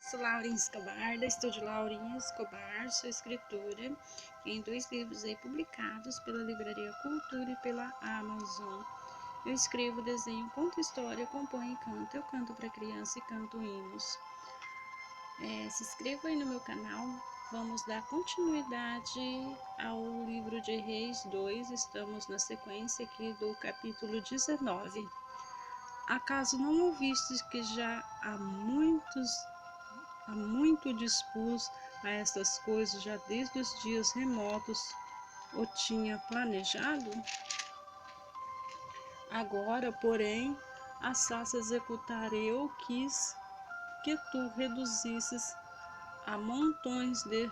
Sou Laurinha Escobar, da Estúdio Laurinha Escobar, sou escritora em 2 livros aí publicados pela Livraria Cultura e pela Amazon. Eu escrevo, desenho, conto história, componho e canto. Eu canto para criança e canto hinos. Se inscreva aí no meu canal. Vamos dar continuidade ao livro de Reis 2. Estamos na sequência aqui do capítulo 19. Acaso não ouvistes que já há muito dispus a estas coisas, já desde os dias remotos o tinha planejado? Agora, porém, assaz executar eu quis que tu reduzisses a montões de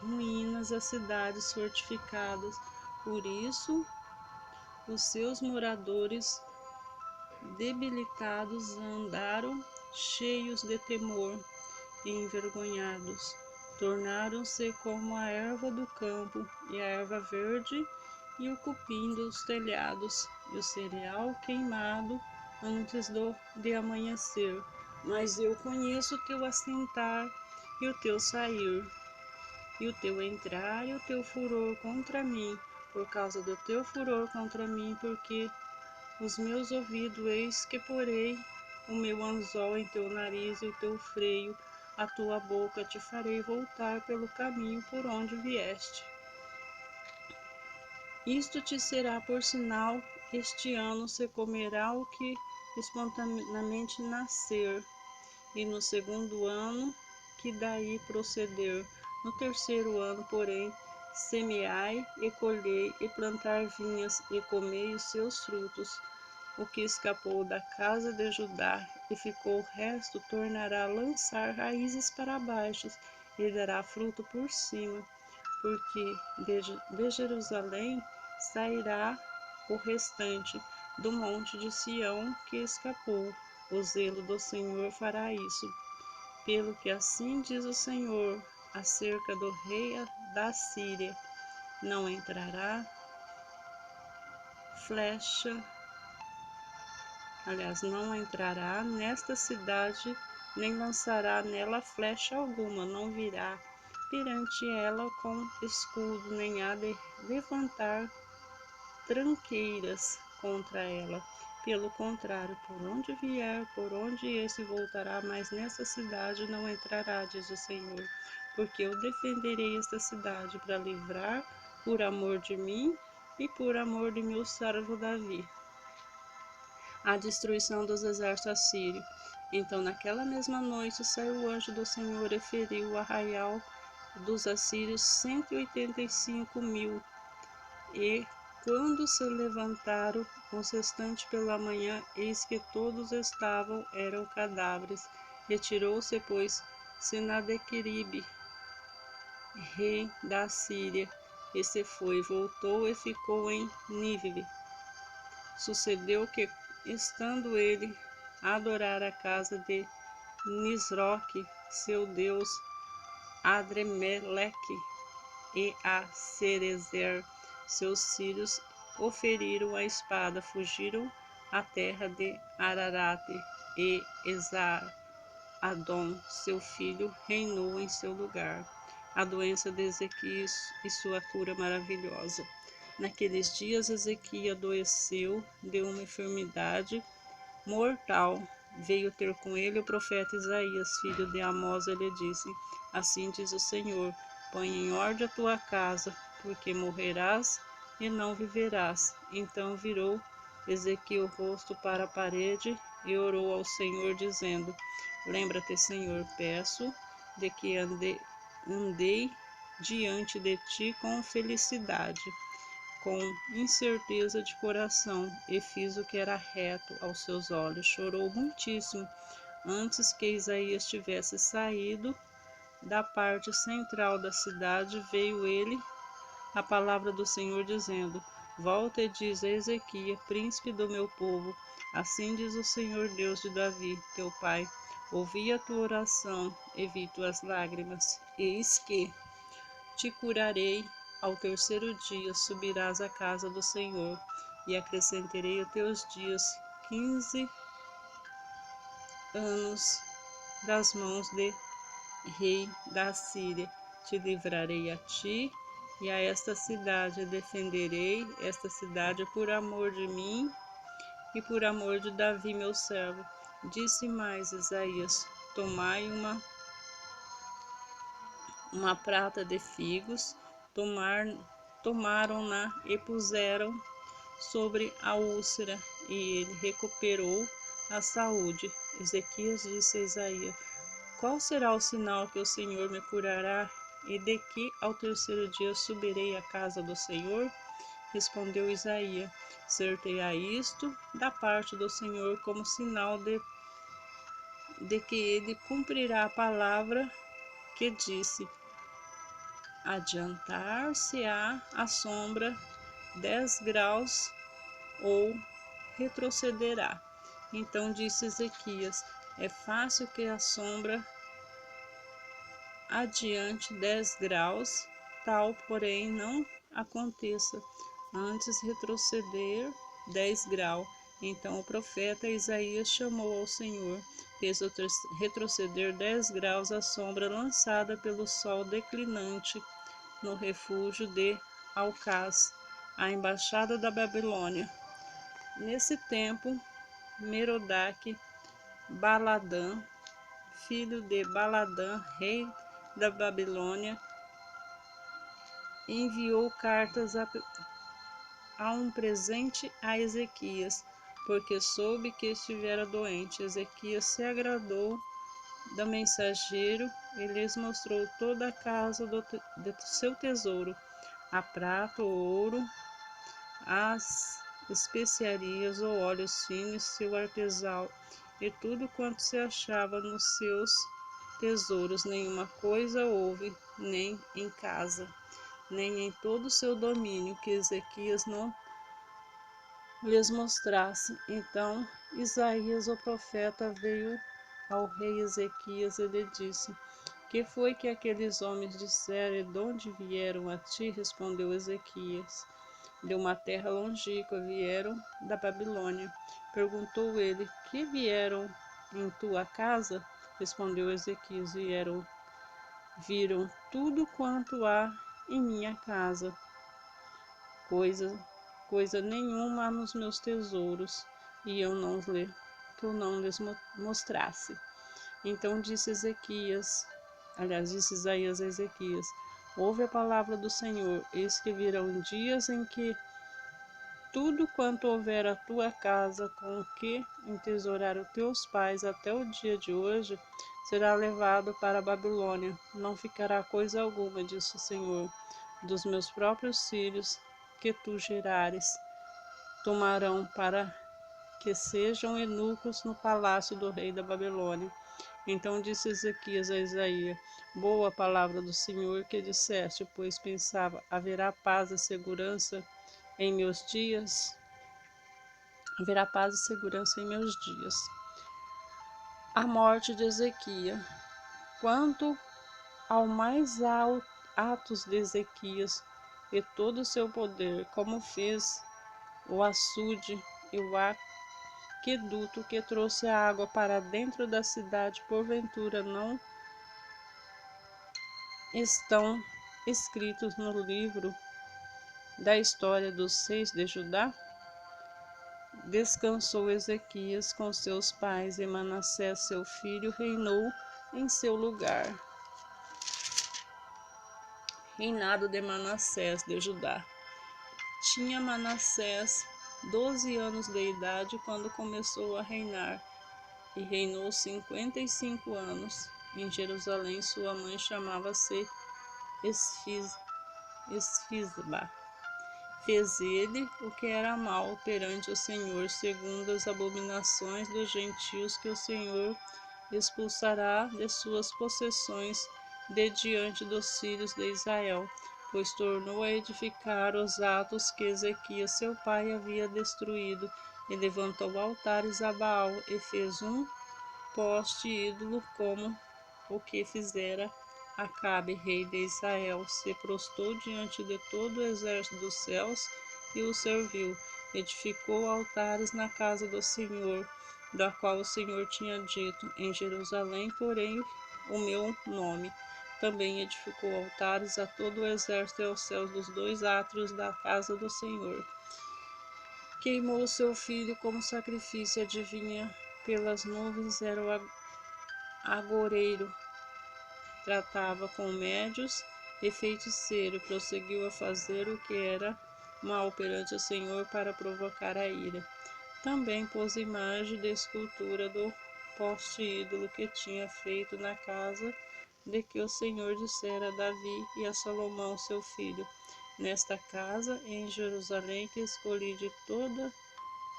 ruínas as cidades fortificadas. Por isso, os seus moradores debilitados andaram cheios de temor e envergonhados. Tornaram-se como a erva do campo e a erva verde e o cupim dos telhados e o cereal queimado antes de amanhecer. Mas eu conheço o teu assentar e o teu sair, e o teu entrar e o teu furor contra mim, por causa do teu furor contra mim, porque os meus ouvidos eis que porei o meu anzol em teu nariz e o teu freio a tua boca te farei voltar pelo caminho por onde vieste. Isto te será por sinal, este ano se comerá o que espontaneamente nascer, e no segundo ano que daí proceder. No terceiro ano, porém, semeai e colhei e plantar vinhas e comei os seus frutos. O que escapou da casa de Judá e ficou o resto tornará a lançar raízes para baixo e dará fruto por cima, porque de Jerusalém sairá o restante do monte de Sião que escapou. O zelo do Senhor fará isso. Pelo que assim diz o Senhor acerca do rei da Síria: não entrará não entrará nesta cidade, nem lançará nela flecha alguma, não virá perante ela com escudo, nem há de levantar tranqueiras contra ela. Pelo contrário, por onde vier, por onde esse voltará, mas nessa cidade não entrará, diz o Senhor, porque eu defenderei esta cidade para livrar por amor de mim e por amor de meu servo Davi a destruição dos exércitos assírios. Então, naquela mesma noite, saiu o anjo do Senhor e feriu o arraial dos assírios 185.000. E quando se levantaram os restantes pela manhã, eis que todos eram cadáveres. Retirou-se, pois, Senaqueribe, rei da Síria, e se foi, voltou e ficou em Nínive. Sucedeu que, estando ele a adorar a casa de Nisroque, seu deus, Adremeleque, e a Cerezer, seus filhos, o feriram a espada, fugiram à terra de Ararate, e Esar-Adom, seu filho, reinou em seu lugar. A doença de Ezequias e sua cura maravilhosa. Naqueles dias, Ezequias adoeceu de uma enfermidade mortal. Veio ter com ele o profeta Isaías, filho de Amós, e lhe disse: assim diz o Senhor: põe em ordem a tua casa, porque morrerás e não viverás. Então virou Ezequiel o rosto para a parede e orou ao Senhor, dizendo: lembra-te, Senhor, peço, de que andei diante de ti com felicidade, com incerteza de coração, e fiz o que era reto aos seus olhos. Chorou muitíssimo. Antes que Isaías tivesse saído da parte central da cidade, veio ele a palavra do Senhor, dizendo: volta e diz a Ezequias, príncipe do meu povo: assim diz o Senhor Deus de Davi, teu pai: ouvi a tua oração e vi tuas lágrimas. Eis que te curarei. Ao terceiro dia subirás à casa do Senhor, e acrescentarei a teus dias 15 anos das mãos de rei da Síria. Te livrarei a ti e a esta cidade defenderei, esta cidade por amor de mim e por amor de Davi meu servo. Disse mais Isaías: tomai uma prata de figos, tomaram-na e puseram sobre a úlcera, e ele recuperou a saúde. Ezequias disse a Isaías: qual será o sinal que o Senhor me curará e de que ao terceiro dia subirei à casa do Senhor? Respondeu Isaías: certei-a isto da parte do Senhor como sinal de que ele cumprirá a palavra que disse: adiantar-se-á a sombra 10 graus ou retrocederá. Então disse Ezequias: é fácil que a sombra adiante 10 graus, tal, porém, não aconteça, antes retroceder 10 graus. Então o profeta Isaías chamou ao Senhor, fez retroceder 10 graus a sombra lançada pelo sol declinante no refúgio de Alcás, a embaixada da Babilônia. Nesse tempo, Merodach Baladã, filho de Baladã, rei da Babilônia, enviou cartas a um presente a Ezequias, porque soube que estivera doente. Ezequias se agradou do mensageiro e lhes mostrou toda a casa do seu tesouro, a prata, o ouro, as especiarias, o óleo fino e seu artesão, e tudo quanto se achava nos seus tesouros. Nenhuma coisa houve, nem em casa, nem em todo o seu domínio, que Ezequias não lhes mostrasse. Então Isaías, o profeta, veio ao rei Ezequias e lhe disse: que foi que aqueles homens disseram e de onde vieram a ti? Respondeu Ezequias: de uma terra longínqua, vieram da Babilônia. Perguntou ele: que vieram em tua casa? Respondeu Ezequias: viram tudo quanto há em minha casa, coisa nenhuma há nos meus tesouros, e que eu não lhes mostrasse. Então disse Isaías a Ezequias: ouve a palavra do Senhor, eis que virão dias em que tudo quanto houver a tua casa, com o que entesouraram teus pais até o dia de hoje, será levado para a Babilônia. Não ficará coisa alguma, disse o Senhor, dos meus próprios filhos que tu gerares. Tomarão para que sejam eunucos no palácio do rei da Babilônia. Então disse Ezequias a Isaías: boa palavra do Senhor que disseste, pois pensava: haverá paz e segurança em meus dias? Haverá paz e segurança em meus dias. A morte de Ezequias. Quanto ao mais atos de Ezequias e todo o seu poder, como fez o açude e o aqueduto que trouxe a água para dentro da cidade, porventura não estão escritos no livro da história dos reis de Judá? Descansou Ezequias com seus pais, e Manassés, seu filho, reinou em seu lugar. Reinado de Manassés de Judá. Tinha Manassés 12 anos de idade quando começou a reinar, e reinou 55 anos. Em Jerusalém, sua mãe chamava-se Esfisba. Fez ele o que era mal perante o Senhor, segundo as abominações dos gentios que o Senhor expulsará de suas possessões de diante dos filhos de Israel, pois tornou a edificar os atos que Ezequias seu pai havia destruído, e levantou altares a Baal, e fez um poste ídolo, como o que fizera Acabe, rei de Israel. Se prostrou diante de todo o exército dos céus e o serviu. Edificou altares na casa do Senhor, da qual o Senhor tinha dito: em Jerusalém, porém, o meu nome. Também edificou altares a todo o exército e aos céus dos 2 átrios da casa do Senhor. Queimou seu filho como sacrifício, adivinha pelas nuvens era o agoureiro. Tratava com médios e feiticeiro, prosseguiu a fazer o que era mal perante o Senhor para provocar a ira. Também pôs imagem de escultura do poste ídolo que tinha feito na casa de que o Senhor dissera a Davi e a Salomão seu filho. Nesta casa, em Jerusalém, que escolhi de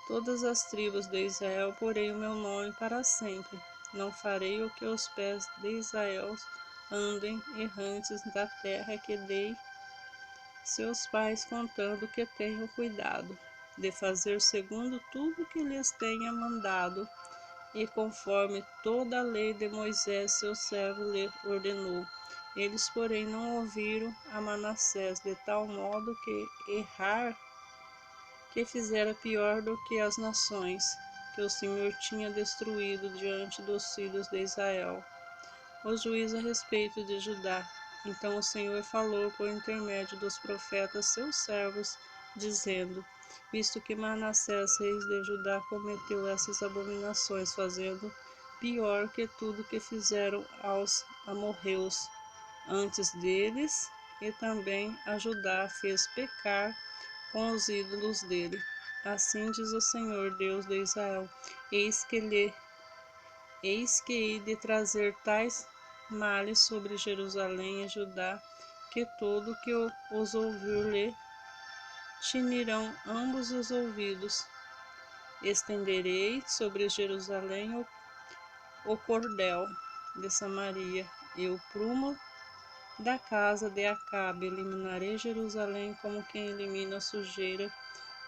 todas as tribos de Israel, porei o meu nome para sempre. Não farei o que os pés de Israel andem errantes da terra que dei seus pais, contando que tenho cuidado de fazer segundo tudo que lhes tenha mandado, e conforme toda a lei de Moisés, seu servo, lhe ordenou. Eles, porém, não ouviram a Manassés, de tal modo que fizera pior do que as nações que o Senhor tinha destruído diante dos filhos de Israel. O juízo a respeito de Judá. Então o Senhor falou por intermédio dos profetas seus servos, dizendo: visto que Manassés, rei de Judá, cometeu essas abominações, fazendo pior que tudo que fizeram aos amorreus antes deles, e também a Judá fez pecar com os ídolos dele. Assim diz o Senhor, Deus de Israel: eis que hei de trazer tais males sobre Jerusalém e Judá, que todo que os ouvir lhe tinirão ambos os ouvidos. Estenderei sobre Jerusalém o cordel de Samaria e o prumo da casa de Acabe. Eliminarei Jerusalém como quem elimina a sujeira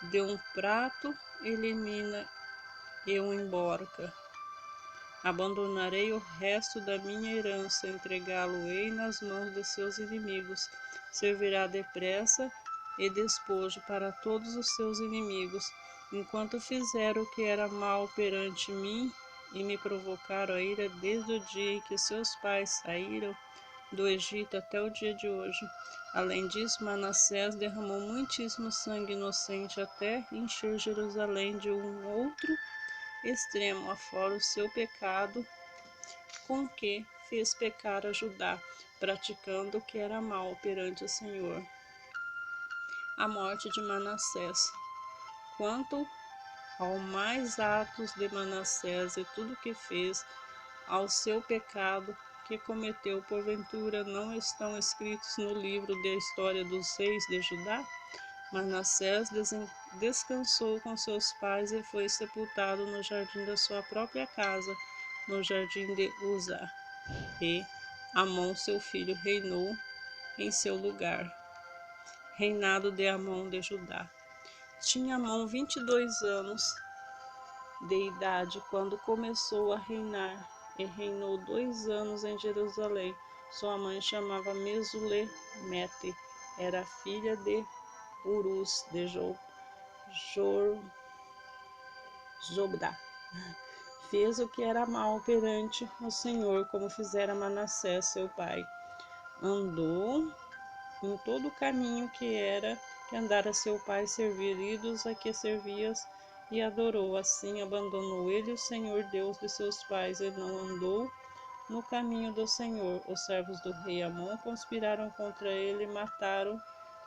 de um prato, elimina e o emborca. Abandonarei o resto da minha herança, entregá-lo-ei nas mãos de seus inimigos. Servirá depressa e despojo para todos os seus inimigos, enquanto fizeram o que era mal perante mim e me provocaram a ira desde o dia em que seus pais saíram do Egito até o dia de hoje. Além disso, Manassés derramou muitíssimo sangue inocente até encher Jerusalém de um outro extremo, afora o seu pecado, com que fez pecar a Judá, praticando o que era mal perante o Senhor. A morte de Manassés. Quanto ao mais atos de Manassés e tudo que fez, ao seu pecado que cometeu, porventura não estão escritos no livro da história dos reis de Judá? Manassés descansou com seus pais e foi sepultado no jardim da sua própria casa, no jardim de Uza, e Amon seu filho reinou em seu lugar. Reinado de Amon de Judá. Tinha Amon 22 anos de idade quando começou a reinar, e reinou 2 anos em Jerusalém. Sua mãe chamava Mesulemete, era filha de Urus de Jobdá. Fez o que era mal perante o Senhor, como fizera Manassés seu pai. Andou em todo o caminho que andara seu pai, servir ídolos a que servias, e adorou. Assim abandonou ele o Senhor Deus de seus pais, e não andou no caminho do Senhor. Os servos do rei Amon conspiraram contra ele e mataram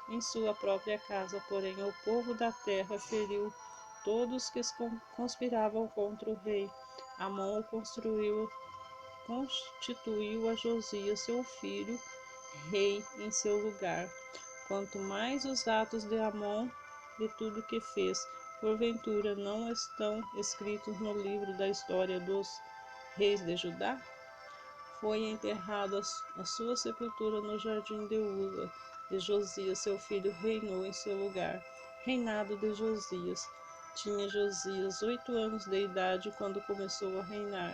em sua própria casa. Porém o povo da terra feriu todos que conspiravam contra o rei. Amon constituiu a Josias seu filho rei em seu lugar. Quanto mais os atos de Amon, de tudo que fez, porventura não estão escritos no livro da história dos reis de Judá? Foi enterrado a sua sepultura no jardim de Uza, e Josias seu filho reinou em seu lugar. Reinado de Josias. Tinha Josias 8 anos de idade quando começou a reinar.